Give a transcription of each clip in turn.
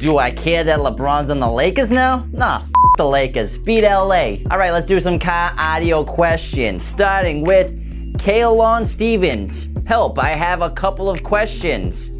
Do I care that LeBron's on the Lakers now? Nah, the Lakers. Beat LA. Alright, let's do some car audio questions. Starting with Kaelon Stevens. Help, I have a couple of questions.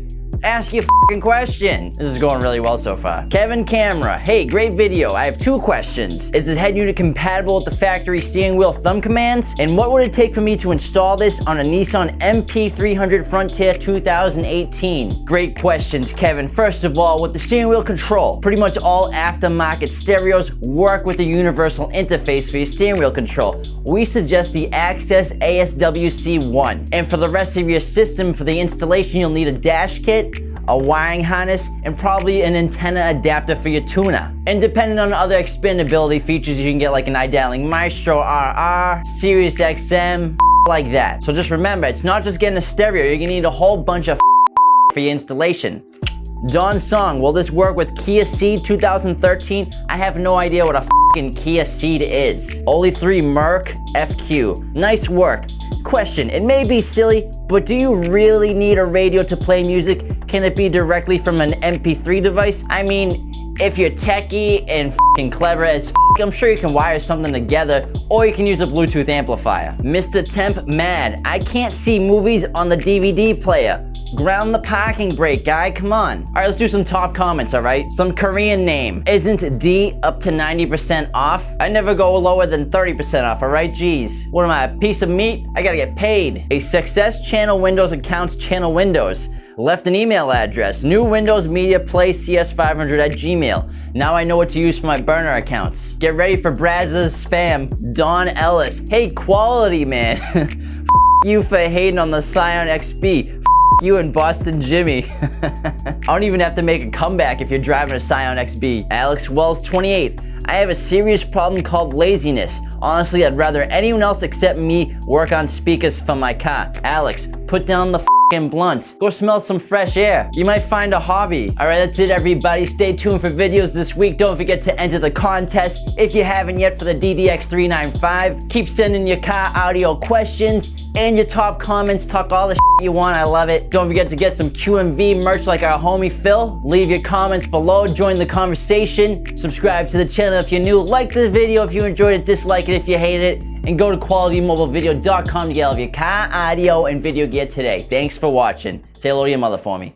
Ask your question. This is going really well so far. Kevin Camera. Hey, great video. I have two questions. Is this head unit compatible with the factory steering wheel thumb commands? And what would it take for me to install this on a Nissan MP300 Frontier 2018? Great questions, Kevin. First of all, with the steering wheel control, pretty much all aftermarket stereos work with the universal interface for your steering wheel control. We suggest the Access ASWC1. And for the rest of your system, for the installation, you'll need a dash kit, a wiring harness, and probably an antenna adapter for your tuner. And depending on other expandability features, you can get like an iDialing Maestro RR, Sirius XM, like that. So just remember, it's not just getting a stereo, you're gonna need a whole bunch of for your installation. Don Song, will this work with Kia Ceed 2013? I have no idea what a Kia Ceed is. Oli3 Merc FQ, nice work. Question, it may be silly, but do you really need a radio to play music? Can it be directly from an MP3 device? I mean, if you're techie and clever as I'm sure you can wire something together, or you can use a Bluetooth amplifier. Mr. Temp Mad, I can't see movies on the DVD player. Ground the parking brake, guy, come on. All right, let's do some top comments, all right? Some Korean name. Isn't D up to 90% off? I never go lower than 30% off, all right? Jeez. What am I, a piece of meat? I gotta get paid. A Success Channel Windows accounts Channel Windows. Left an email address, new Windows Media Play CS500 at Gmail. Now I know what to use for my burner accounts. Get ready for Brazza's spam. Don Ellis. Hey, quality, man. You for hating on the Scion XB. You and Boston Jimmy. I don't even have to make a comeback if you're driving a Scion XB. Alex Wells 28. I have a serious problem called laziness. Honestly, I'd rather anyone else except me work on speakers for my car. Alex, put down the blunts. Go smell some fresh air. You might find a hobby. Alright, that's it everybody. Stay tuned for videos this week. Don't forget to enter the contest if you haven't yet for the DDX395. Keep sending your car audio questions and your top comments. Talk all the you want. I love it. Don't forget to get some QMV merch like our homie Phil. Leave your comments below. Join the conversation. Subscribe to the channel if you're new. Like the video if you enjoyed it. Dislike it if you hated it. And go to qualitymobilevideo.com to get all of your car, audio, and video gear today. Thanks for watching. Say hello to your mother for me.